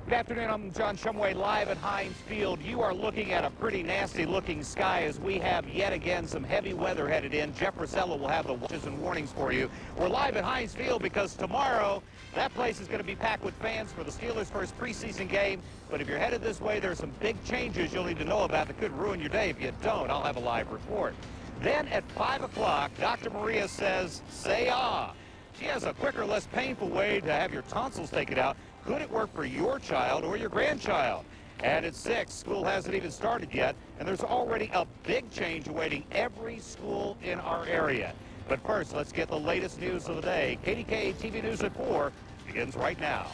Good afternoon, I'm John Shumway live at Heinz Field. You are looking at a pretty nasty looking sky as we have yet again some heavy weather headed in. Jeff Rosella will have the watches and warnings for you. We're live at Heinz Field because tomorrow that place is going to be packed with fans for the Steelers' first preseason game. But if you're headed this way, there's some big changes you'll need to know about that could ruin your day. If you don't, I'll have a live report. Then at 5 o'clock, Dr. Maria says, say ah. She has a quicker, less painful way to have your tonsils taken out. Could it work for your child or your grandchild? And at 6, school hasn't even started yet, and there's already a big change awaiting every school in our area. But first, let's get the latest news of the day. KDKA TV News at 4 begins right now.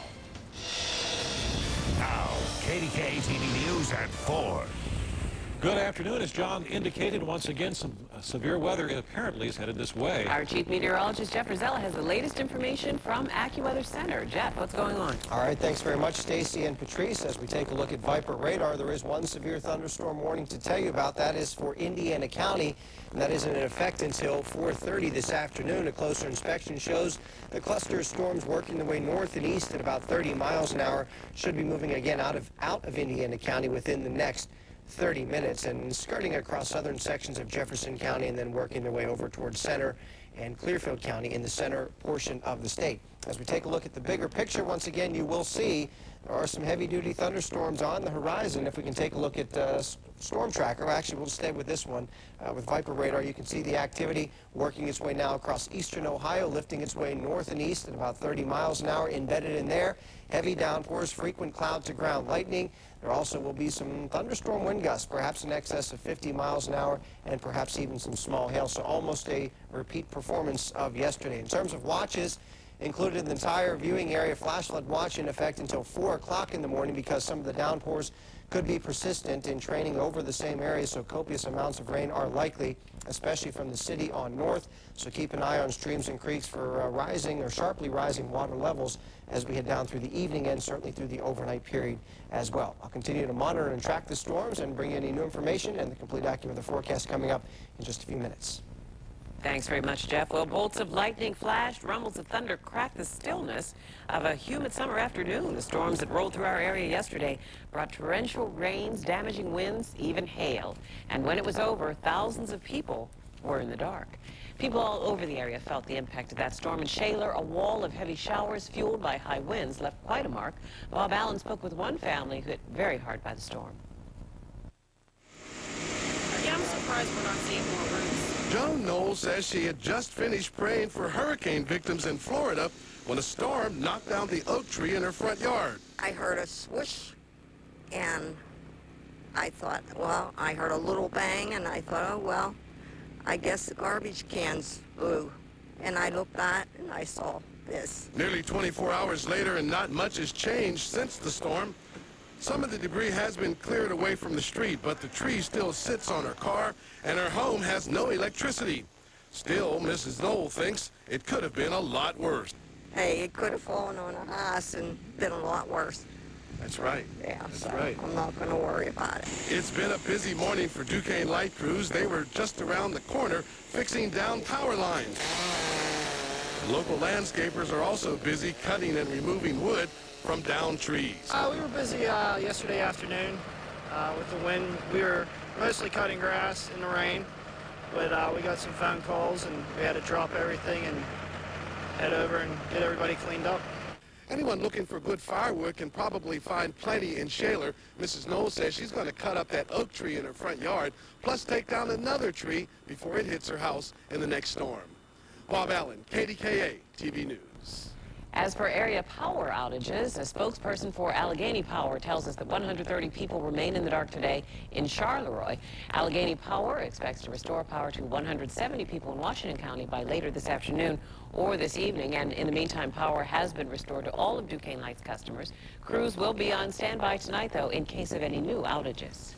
Now, KDKA TV News at 4. Good afternoon. As John indicated, once again, some severe weather apparently is headed this way. Our chief meteorologist, Jeff Rosella, has the latest information from AccuWeather Center. Jeff, what's going on? All right, thanks very much, Stacy and Patrice. As we take a look at Viper radar, there is one severe thunderstorm warning to tell you about. That is for Indiana County, and that isn't in effect until 4:30 this afternoon. A closer inspection shows the cluster of storms working their way north and east at about 30 miles an hour should be moving again out of Indiana County within the next 30 minutes and skirting across southern sections of Jefferson County and then working their way over towards Center and Clearfield County in the center portion of the state. As we take a look at the bigger picture, once again, you will see there are some heavy-duty thunderstorms on the horizon. If we can take a look at Storm Tracker, actually we'll stay with this one. With Viper radar, you can see the activity working its way now across eastern Ohio, lifting its way north and east at about 30 miles an hour. Embedded in there, heavy downpours, frequent cloud-to-ground lightning. There also will be some thunderstorm wind gusts, perhaps in excess of 50 miles an hour, and perhaps even some small hail. So almost a repeat performance of yesterday. In terms of watches, included in the entire viewing area, flash flood watch in effect until 4 o'clock in the morning because some of the downpours could be persistent in training over the same area, so copious amounts of rain are likely, especially from the city on north. So keep an eye on streams and creeks for rising or sharply rising water levels as we head down through the evening and certainly through the overnight period as well. I'll continue to monitor and track the storms and bring you any new information and the complete AccuWeather forecast coming up in just a few minutes. Torrential very much, Jeff. Well, bolts of lightning flashed, rumbles of thunder cracked the stillness of a humid summer afternoon. The storms that rolled through our area yesterday brought torrential rains, damaging winds, even hail. And when it was over, thousands of people were in the dark. People all over the area felt the impact of that storm. In Shaler, a wall of heavy showers fueled by high winds left quite a mark. Bob Allen spoke with one family hit very hard by the storm. Yeah, I'm surprised we're not seeing more roofs. Joan Knowles says she had just finished praying for hurricane victims in Florida when a storm knocked down the oak tree in her front yard. I heard a swoosh, and I thought, well, I heard a little bang, and I thought, oh, well, I guess the garbage cans blew. And I looked at it, and I saw this. Nearly 24 hours later, and not much has changed since the storm. Some of the debris has been cleared away from the street, but the tree still sits on her car, and her home has no electricity. Still, Mrs. Knoll thinks it could have been a lot worse. Hey, it could have fallen on a house and been a lot worse. That's right. Yeah, That's so right. I'm not going to worry about it. It's been a busy morning for Duquesne Light Crews. They were just around the corner fixing down power lines. Local landscapers are also busy cutting and removing wood from downed trees. We were busy yesterday afternoon with the wind. We were mostly cutting grass in the rain, but we got some phone calls and we had to drop everything and head over and get everybody cleaned up. Anyone looking for good firewood can probably find plenty in Shaler. Mrs. Knowles says she's going to cut up that oak tree in her front yard, plus take down another tree before it hits her house in the next storm. Bob Allen, KDKA TV News. As for area power outages, a spokesperson for Allegheny Power tells us that 130 people remain in the dark today in Charleroi. Allegheny Power expects to restore power to 170 people in Washington County by later this afternoon or this evening. And in the meantime, power has been restored to all of Duquesne Light's customers. Crews will be on standby tonight, though, in case of any new outages.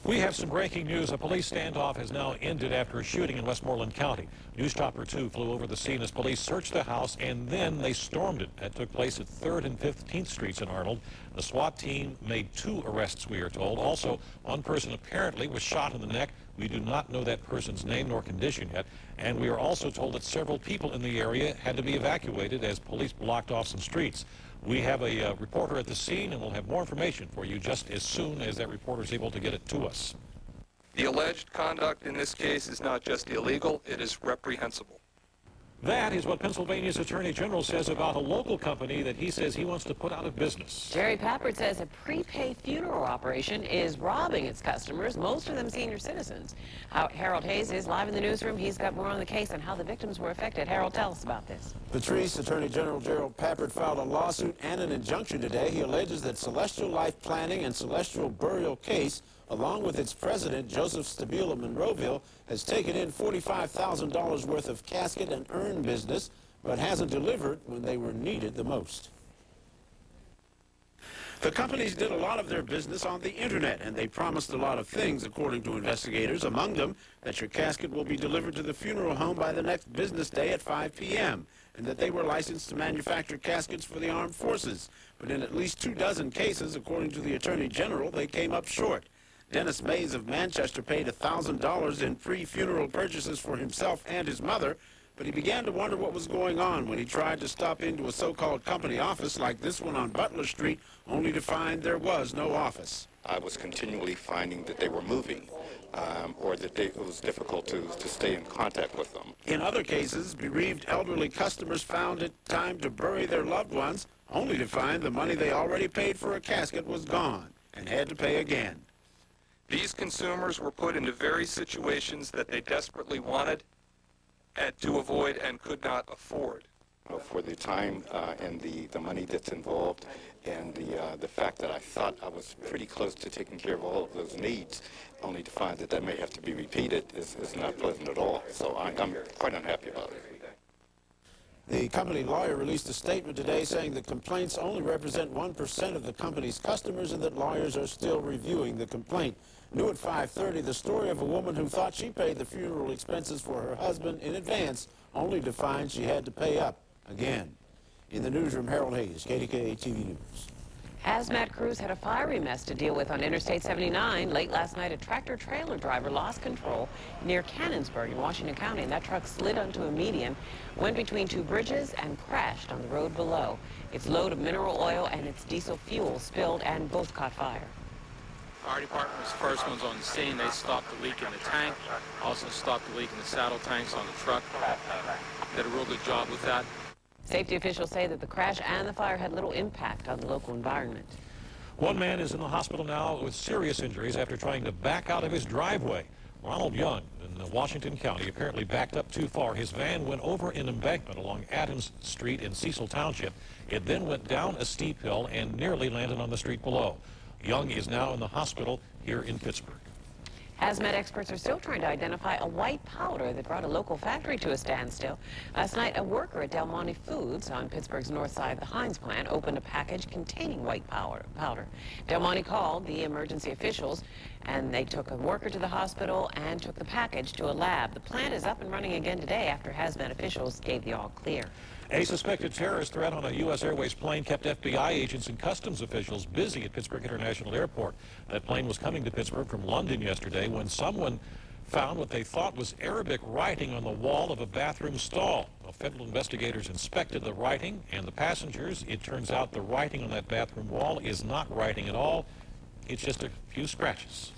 We have some breaking news. A police standoff has now ended after a shooting in Westmoreland County. News Chopper 2 flew over the scene as police searched the house, and then they stormed it. That took place at 3rd and 15th Streets in Arnold. The SWAT team made 2 arrests, we are told. Also, one person apparently was shot in the neck. We do not know that person's name nor condition yet. And we are also told that several people in the area had to be evacuated as police blocked off some streets. We have a reporter at the scene, and we'll have more information for you just as soon as that reporter is able to get it to us. The alleged conduct in this case is not just illegal, it is reprehensible. That is what Pennsylvania's Attorney General says about a local company that he says he wants to put out of business. Jerry Papert says a prepaid funeral operation is robbing its customers, most of them senior citizens. Harold Hayes is live in the newsroom. He's got more on the case and how the victims were affected. Harold, tell us about this. Patrice, Attorney General Gerald Papert filed a lawsuit and an injunction today. He alleges that Celestial Life Planning and Celestial Burial Case, along with its president, Joseph Stabile of Monroeville, has taken in $45,000 worth of casket and urn business, but hasn't delivered when they were needed the most. The companies did a lot of their business on the internet, and they promised a lot of things, according to investigators, among them that your casket will be delivered to the funeral home by the next business day at 5 p.m., and that they were licensed to manufacture caskets for the armed forces. But in at least 24 cases, according to the Attorney General, they came up short. Dennis Mays of Manchester paid $1,000 in pre-funeral purchases for himself and his mother, but he began to wonder what was going on when he tried to stop into a so-called company office like this one on Butler Street, only to find there was no office. I was continually finding that they were moving, or that it was difficult to stay in contact with them. In other cases, bereaved elderly customers found it time to bury their loved ones, only to find the money they already paid for a casket was gone and had to pay again. These consumers were put into various situations that they desperately wanted to avoid and could not afford. For the time and the money that's involved, and the fact that I thought I was pretty close to taking care of all of those needs, only to find that that may have to be repeated is not pleasant at all. So I'm quite unhappy about it. The company lawyer released a statement today saying the complaints only represent 1% of the company's customers and that lawyers are still reviewing the complaint. New at 5:30, the story of a woman who thought she paid the funeral expenses for her husband in advance, only to find she had to pay up again. In the newsroom, Harold Hayes, KDKA TV News. Hazmat crews had a fiery mess to deal with on Interstate 79. Late last night, a tractor-trailer driver lost control near Cannonsburg in Washington County, and that truck slid onto a median, went between two bridges, and crashed on the road below. Its load of mineral oil and its diesel fuel spilled, and both caught fire. Fire department was the first ones on the scene. They stopped the leak in the tank, also stopped the leak in the saddle tanks on the truck. Did a real good job with that. Safety officials say that the crash and the fire had little impact on the local environment. One man is in the hospital now with serious injuries after trying to back out of his driveway. Ronald Young in Washington County apparently backed up too far. His van went over an embankment along Adams Street in Cecil Township. It then went down a steep hill and nearly landed on the street below. Young is now in the hospital here in Pittsburgh. Hazmat experts are still trying to identify a white powder that brought a local factory to a standstill. Last night, a worker at Del Monte Foods on Pittsburgh's north side of the Heinz plant opened a package containing white powder. Del Monte called the emergency officials, and they took a worker to the hospital and took the package to a lab. The plant is up and running again today after Hazmat officials gave the all clear. A suspected terrorist threat on a U.S. Airways plane kept FBI agents and customs officials busy at Pittsburgh International Airport. That plane was coming to Pittsburgh from London yesterday when someone found what they thought was Arabic writing on the wall of a bathroom stall. Well, federal investigators inspected the writing and the passengers. It turns out the writing on that bathroom wall is not writing at all. It's just a few scratches.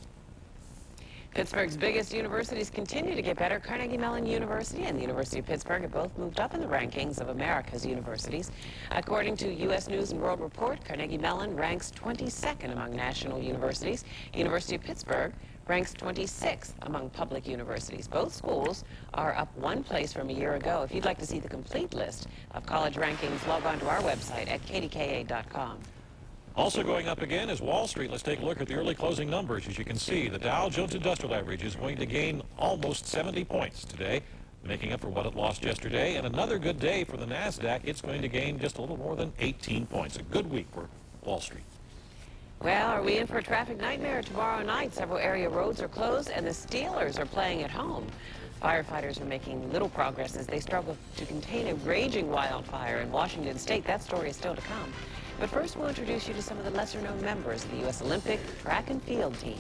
Pittsburgh's biggest universities continue to get better. Carnegie Mellon University and the University of Pittsburgh have both moved up in the rankings of America's universities. According to U.S. News and World Report, Carnegie Mellon ranks 22nd among national universities. University of Pittsburgh ranks 26th among public universities. Both schools are up one place from a year ago. If you'd like to see the complete list of college rankings, log on to our website at kdka.com. Also going up again is Wall Street. Let's take a look at the early closing numbers. As you can see, the Dow Jones Industrial Average is going to gain almost 70 points today, making up for what it lost yesterday. And another good day for the NASDAQ. It's going to gain just a little more than 18 points. A good week for Wall Street. Well, are we in for a traffic nightmare tomorrow night? Several area roads are closed, and the Steelers are playing at home. Firefighters are making little progress as they struggle to contain a raging wildfire in Washington State. That story is still to come. But first, we'll introduce you to some of the lesser-known members of the U.S. Olympic track and field team.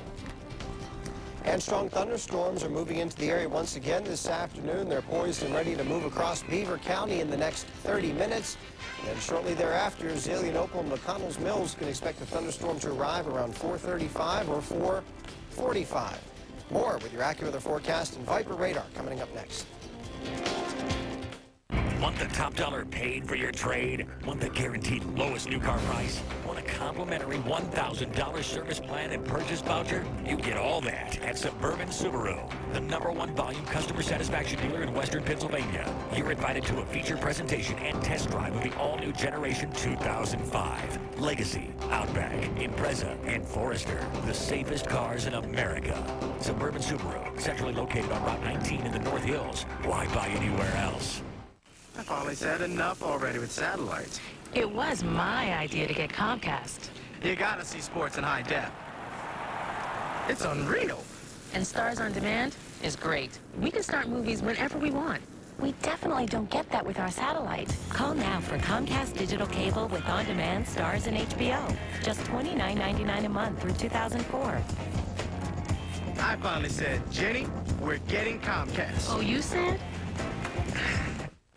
And strong thunderstorms are moving into the area once again this afternoon. They're poised and ready to move across Beaver County in the next 30 minutes. And shortly thereafter, Zelienople and McConnell's Mills can expect the thunderstorm to arrive around 4:35 or 4:45. More with your AccuWeather forecast and Viper radar coming up next. Want the top dollar paid for your trade? Want the guaranteed lowest new car price? Want a complimentary $1,000 service plan and purchase voucher? You get all that at Suburban Subaru, the #1 volume customer satisfaction dealer in Western Pennsylvania. You're invited to a feature presentation and test drive of the all-new Generation 2005. Legacy, Outback, Impreza, and Forester, the safest cars in America. Suburban Subaru, centrally located on Route 19 in the North Hills. Why buy anywhere else? I finally said enough already with satellites. It was my idea to get Comcast. You gotta see sports in high def. It's unreal. And Stars on Demand is great. We can start movies whenever we want. We definitely don't get that with our satellite. Call now for Comcast digital cable with on-demand Stars and HBO. Just $29.99 a month through 2004. I finally said, Jenny, we're getting Comcast. Oh, you said?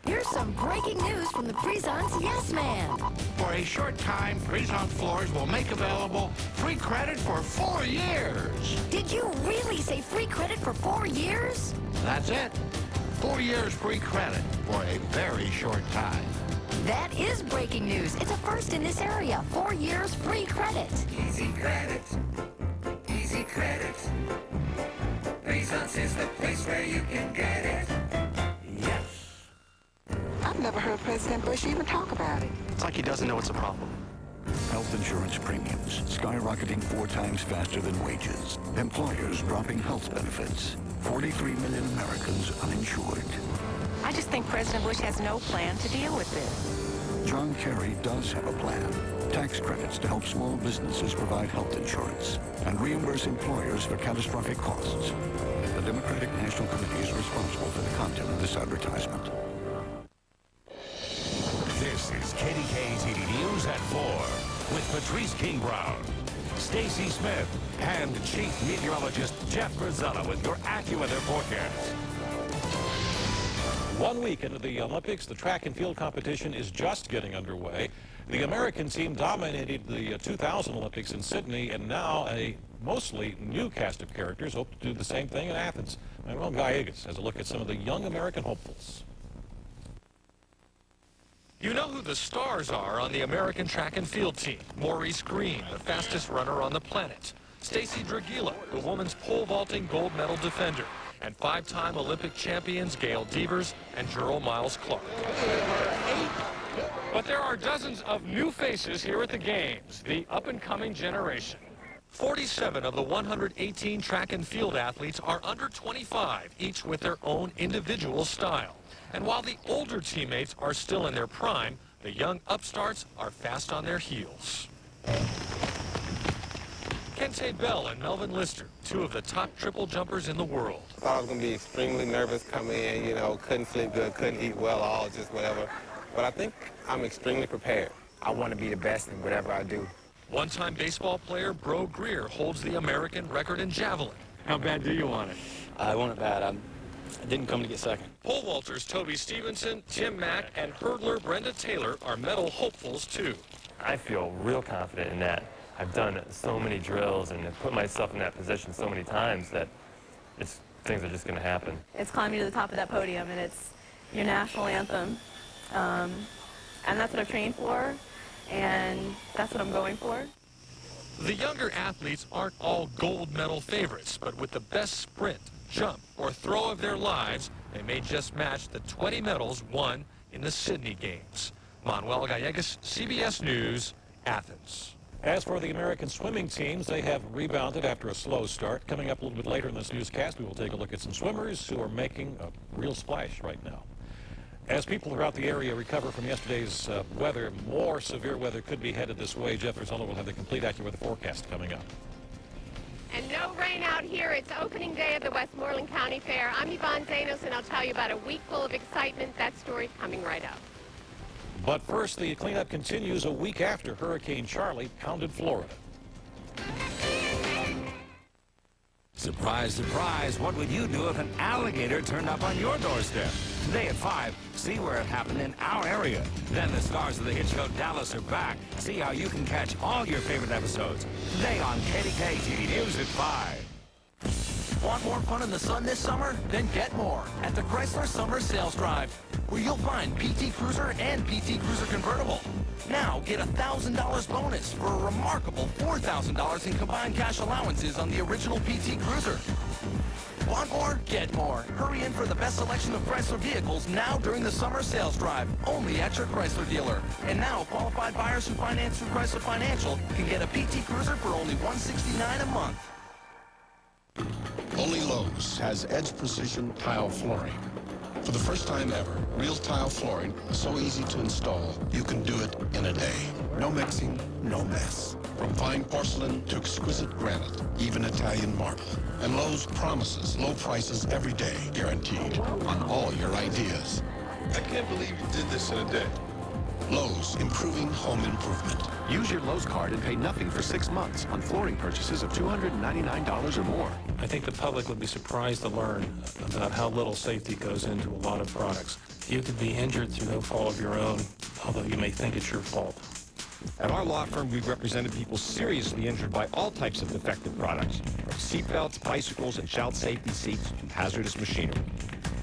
Here's some breaking news from the Presence Yes Man. For a short time, Presence Floors will make available free credit for 4 years. Did you really say free credit for 4 years? That's it. 4 years free credit for a very short time. That is breaking news. It's a first in this area. 4 years free credit. Easy credit. Easy credit. Presence is the place where you can get it. Yes. I've never heard President Bush even talk about it. It's like he doesn't know it's a problem. Health insurance premiums skyrocketing 4 times faster than wages. Employers dropping health benefits. 43 million Americans uninsured. I just think President Bush has no plan to deal with this. John Kerry does have a plan. Tax credits to help small businesses provide health insurance and reimburse employers for catastrophic costs. The Democratic National Committee is responsible for the content of this advertisement. This is KDKA TV News at 4 with Patrice King Brown, Stacy Smith, and Chief Meteorologist Jeff Grisella with your AccuWeather forecast. 1 week into the Olympics, the track and field competition is just getting underway. The American team dominated the 2000 Olympics in Sydney, and now a mostly new cast of characters hope to do the same thing in Athens. Manuel Gallegos has a look at some of the young American hopefuls. You know who the stars are on the American track and field team. Maurice Green, the fastest runner on the planet. Stacy Dragila, the women's pole vaulting gold medal defender. And 5-time Olympic champions Gail Devers and Gerald Miles Clark. But there are dozens of new faces here at the Games, the up-and-coming generation. 47 of the 118 track and field athletes are under 25, each with their own individual style. And while the older teammates are still in their prime, the young upstarts are fast on their heels. Kente Bell and Melvin Lister, 2 of the top triple jumpers in the world. I thought I was going to be extremely nervous coming in, you know, couldn't sleep good, couldn't eat well, all just whatever. But I think I'm extremely prepared. I want to be the best in whatever I do. One-time baseball player Bro Greer holds the American record in javelin. How bad do you want it? I want it bad. I didn't come to get second. Pole vaulters Toby Stevenson, Tim Mack, and hurdler Brenda Taylor are medal hopefuls too. I feel real confident in that. I've done so many drills and have put myself in that position so many times that things are just going to happen. It's climbing to the top of that podium, and it's your national anthem. And that's what I've trained for, and that's what I'm going for. The younger athletes aren't all gold medal favorites, but with the best sprint, jump, or throw of their lives, they may just match the 20 medals won in the Sydney Games. Manuel Gallegos, CBS News, Athens. As for the American swimming teams, they have rebounded after a slow start. Coming up a little bit later in this newscast, we will take a look at some swimmers who are making a real splash right now. As people throughout the area recover from yesterday's weather, more severe weather could be headed this way. Jeff Grisella will have the complete AccuWeather forecast coming up. And no rain out here. It's opening day of the Westmoreland County Fair. I'm Yvonne Zanos, and I'll tell you about a week full of excitement. That story's coming right up. But first, the cleanup continues a week after Hurricane Charlie pounded Florida. Surprise, surprise, what would you do if an alligator turned up on your doorstep? Today at 5, see where it happened in our area. Then the stars of the hit show Dallas are back. See how you can catch all your favorite episodes. Today on KDKA TV News at 5. Want more fun in the sun this summer? Then get more at the Chrysler Summer Sales Drive, where you'll find PT Cruiser and PT Cruiser Convertible. Now get $1,000 bonus for a remarkable $4,000 in combined cash allowances on the original PT Cruiser. Want more? Get more. Hurry in for the best selection of Chrysler vehicles now during the Summer Sales Drive, only at your Chrysler dealer. And now qualified buyers who finance through Chrysler Financial can get a PT Cruiser for only $169 a month. Only Lowe's has Edge Precision Tile Flooring. For the first time ever, real tile flooring is so easy to install, you can do it in a day. No mixing, no mess. From fine porcelain to exquisite granite, even Italian marble. And Lowe's promises low prices every day, guaranteed, on all your ideas. I can't believe you did this in a day. Lowe's, improving home improvement. Use your Lowe's card and pay nothing for 6 months on flooring purchases of $299 or more. I think the public would be surprised to learn about how little safety goes into a lot of products. You could be injured through no fault of your own, although you may think it's your fault. At our law firm, we've represented people seriously injured by all types of defective products, from seatbelts, bicycles, and child safety seats to hazardous machinery.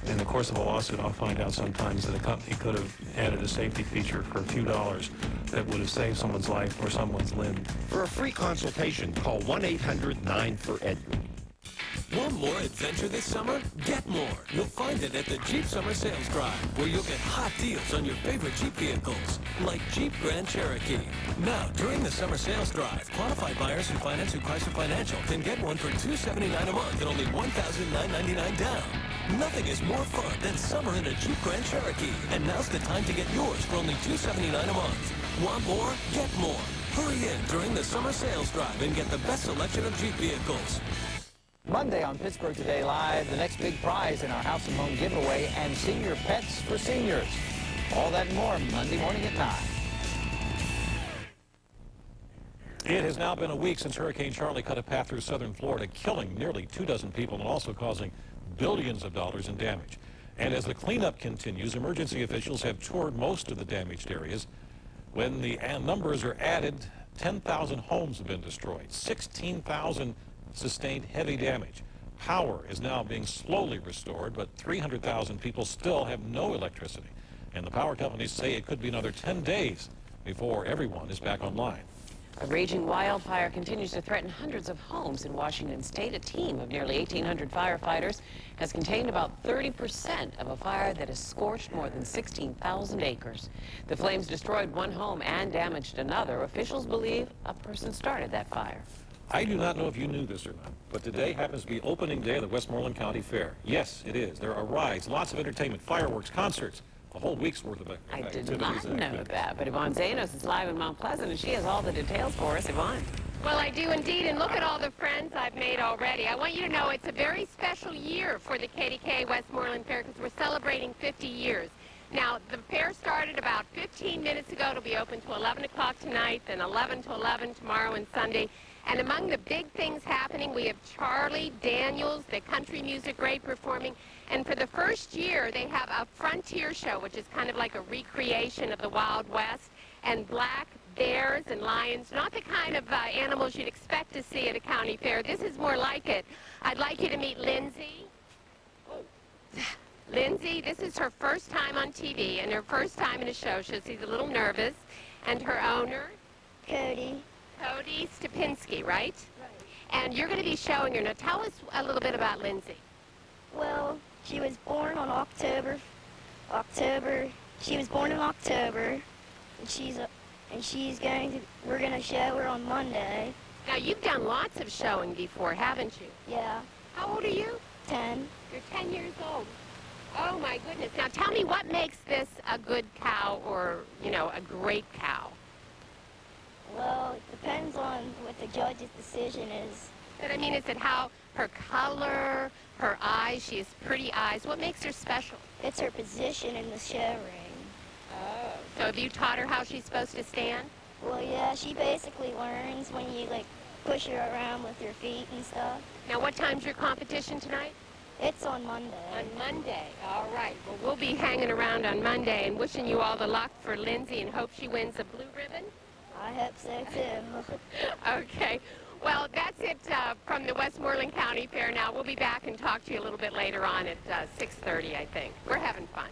In the course of a lawsuit, I'll find out sometimes that a company could have added a safety feature for a few dollars that would have saved someone's life or someone's limb. For a free consultation, call 1-800-9-FOR-EDGAR. Want more adventure this summer? Get more. You'll find it at the Jeep Summer Sales Drive, where you'll get hot deals on your favorite Jeep vehicles, like Jeep Grand Cherokee. Now, during the Summer Sales Drive, qualified buyers who finance through Chrysler Financial can get one for $279 a month and only $1,999 down. Nothing is more fun than summer in a Jeep Grand Cherokee. And now's the time to get yours for only $279 a month. Want more? Get more. Hurry in during the Summer Sales Drive and get the best selection of Jeep vehicles. Monday on Pittsburgh Today Live, the next big prize in our House and Home giveaway and senior pets for seniors. All that and more Monday morning at 9. It has now been a week since Hurricane Charlie cut a path through southern Florida, killing nearly 24 people and also causing billions of dollars in damage. And as the cleanup continues, emergency officials have toured most of the damaged areas. When the numbers are added, 10,000 homes have been destroyed, 16,000 sustained heavy damage. Power is now being slowly restored, but 300,000 people still have no electricity. And the power companies say it could be another 10 days before everyone is back online. A raging wildfire continues to threaten hundreds of homes in Washington state. A team of nearly 1,800 firefighters has contained about 30% of a fire that has scorched more than 16,000 acres. The flames destroyed one home and damaged another. Officials believe a person started that fire. I do not know if you knew this or not, but today happens to be opening day of the Westmoreland County Fair. Yes, it is. There are rides, lots of entertainment, fireworks, concerts, a whole week's worth of activities. I did not know that, but Yvonne Zanos is live in Mount Pleasant, and she has all the details for us. Yvonne. Well, I do indeed, and look at all the friends I've made already. I want you to know it's a very special year for the KDKA Westmoreland Fair because we're celebrating 50 years. Now, the fair started about 15 minutes ago. It'll be open to 11 o'clock tonight, then 11 to 11 tomorrow and Sunday. And among the big things happening, we have Charlie Daniels, the country music great, performing. And for the first year, they have a frontier show, which is kind of like a recreation of the Wild West, and black bears and lions, not the kind of animals you'd expect to see at a county fair. This is more like it. I'd like you to meet Lindsay. Lindsay, this is her first time on TV and her first time in a show. She's a little nervous. And her owner? Cody Stupinski, right? And you're going to be showing her. Now tell us a little bit about Lindsay. Well, she was born on October. She was born in October, and we're going to show her on Monday. Now you've done lots of showing before, haven't you? Yeah. How old are you? 10. You're 10 years old. Oh my goodness. Now tell me what makes this a good cow or, a great cow. Well, it depends on what the judge's decision is. But I mean, is it how her color, her eyes, she has pretty eyes. What makes her special? It's her position in the show ring. Oh. So have you taught her how she's supposed to stand? Well, yeah, she basically learns when you, push it around with your feet and stuff. Now, what time's your competition tonight? It's on Monday. On Monday. All right. Well, we'll be hanging around on Monday and wishing you all the luck for Lindsay and hope she wins a blue ribbon. I hope so, too. Okay. Well, that's it from the Westmoreland County Fair now. We'll be back and talk to you a little bit later on at 6:30, I think. We're having fun.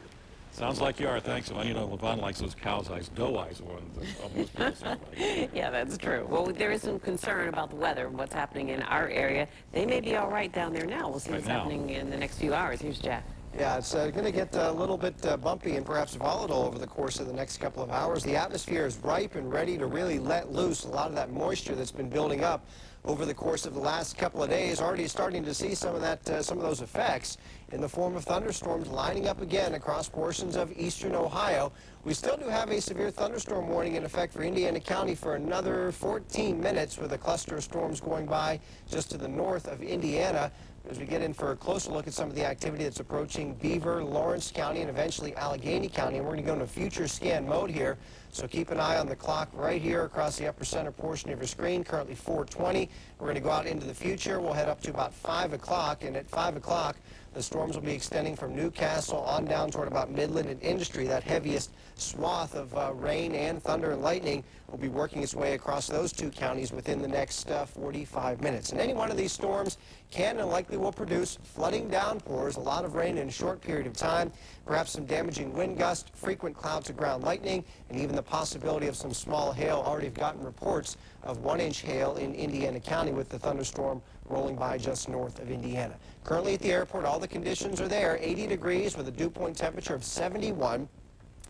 Sounds like you are. Thanks. Well, you know, Levon likes those cow's eyes, doe eyes ones. Most people seem like. Yeah, that's true. Well, there is some concern about the weather and what's happening in our area. They may be all right down there now. We'll see what's happening in the next few hours. Here's Jeff. Yeah, it's going to get a little bit bumpy and perhaps volatile over the course of the next couple of hours. The atmosphere is ripe and ready to really let loose a lot of that moisture that's been building up over the course of the last couple of days. Already starting to see some of that, some of those effects in the form of thunderstorms lining up again across portions of eastern Ohio. We still do have a severe thunderstorm warning in effect for Indiana County for another 14 minutes with a cluster of storms going by just to the north of Indiana. As we get in for a closer look at some of the activity that's approaching Beaver, Lawrence County, and eventually Allegheny County. And we're going to go into future scan mode here. So keep an eye on the clock right here across the upper center portion of your screen, currently 4:20. We're going to go out into the future. We'll head up to about 5 o'clock, and at 5 o'clock, the storms will be extending from Newcastle on down toward about Midland and Industry. That heaviest swath of rain and thunder and lightning will be working its way across those two counties within the next 45 minutes. And any one of these storms can and likely will produce flooding downpours, a lot of rain in a short period of time, perhaps some damaging wind gusts, frequent cloud to ground lightning, and even the possibility of some small hail. Already have gotten reports of 1-inch hail in Indiana County with the thunderstorm rolling by just north of Indiana. Currently at the airport, all the conditions are there. 80 degrees with a dew point temperature of 71.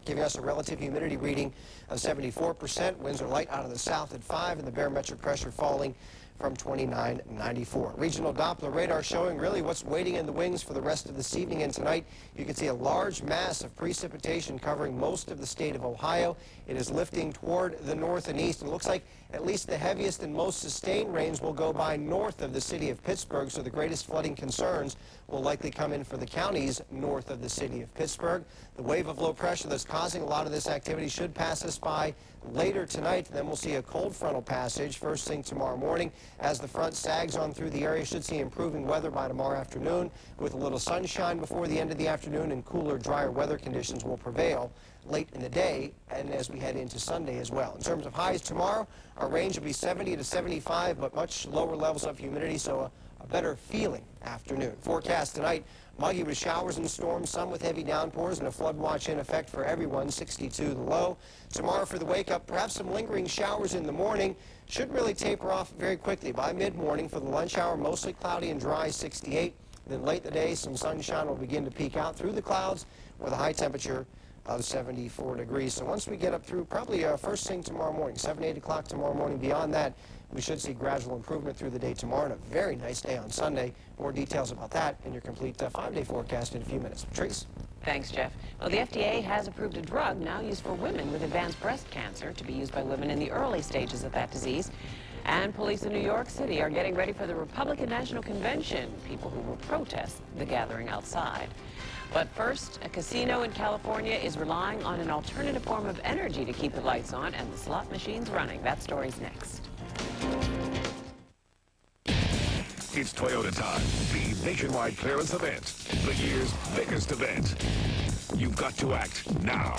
Giving us a relative humidity reading of 74%. Winds are light out of the south at 5, and the barometric pressure falling from 2994. Regional Doppler radar showing really what's waiting in the wings for the rest of this evening and tonight. You can see a large mass of precipitation covering most of the state of Ohio. It is lifting toward the north and east. It looks like at least the heaviest and most sustained rains will go by north of the city of Pittsburgh, so the greatest flooding concerns will likely come in for the counties north of the city of Pittsburgh. The wave of low pressure that's causing a lot of this activity should pass us by later tonight. Then we'll see a cold frontal passage first thing tomorrow morning. As the front sags on through the area, should see improving weather by tomorrow afternoon with a little sunshine before the end of the afternoon, and cooler, drier weather conditions will prevail late in the day and as we head into Sunday as well. In terms of highs tomorrow, our range will be 70 to 75, but much lower levels of humidity, so a better feeling afternoon. Forecast tonight, muggy with showers and storms, some with heavy downpours, and a flood watch in effect for everyone, 62 the low. Tomorrow for the wake-up, perhaps some lingering showers in the morning. Should really taper off very quickly by mid-morning. For the lunch hour, mostly cloudy and dry, 68. Then late in the day, some sunshine will begin to peek out through the clouds with a high temperature of 74 degrees. So once we get up through probably first thing tomorrow morning, 7, 8 o'clock tomorrow morning, beyond that, we should see gradual improvement through the day tomorrow and a very nice day on Sunday. More details about that in your complete 5-day forecast in a few minutes. Patrice. Thanks, Jeff. Well, the FDA has approved a drug now used for women with advanced breast cancer to be used by women in the early stages of that disease. And police in New York City are getting ready for the Republican National Convention, people who will protest the gathering outside. But first, a casino in California is relying on an alternative form of energy to keep the lights on and the slot machines running. That story's next. It's Toyota time, the nationwide clearance event, the year's biggest event. You've got to act now.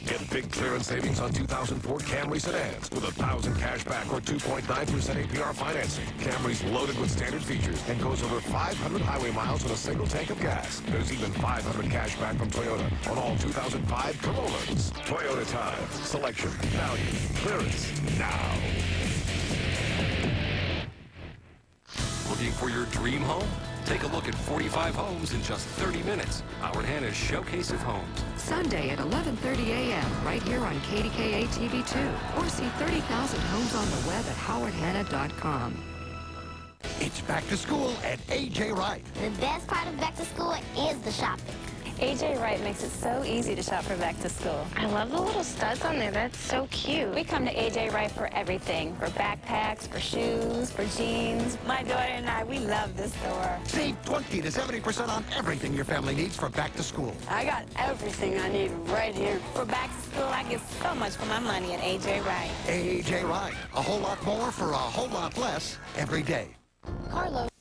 Get big clearance savings on 2004 Camry sedans with $1,000 cash back or 2.9% APR financing. Camry's loaded with standard features and goes over 500 highway miles with a single tank of gas. There's even $500 cash back from Toyota on all 2005 Corollas. Toyota time. Selection, value, clearance, now. Looking for your dream home? Take a look at 45 homes in just 30 minutes. Howard Hanna's Showcase of Homes. Sunday at 11:30 a.m. right here on KDKA TV2. Or see 30,000 homes on the web at howardhanna.com. It's back to school at A.J. Wright. The best part of back to school is the shopping. AJ Wright makes it so easy to shop for back to school. I love the little studs on there. That's so cute. We come to AJ Wright for everything, for backpacks, for shoes, for jeans. My daughter and I, we love this store. Save 20 to 70% on everything your family needs for back to school. I got everything I need right here. For back to school, I get so much for my money at AJ Wright. AJ Wright, a whole lot more for a whole lot less every day. Carlos.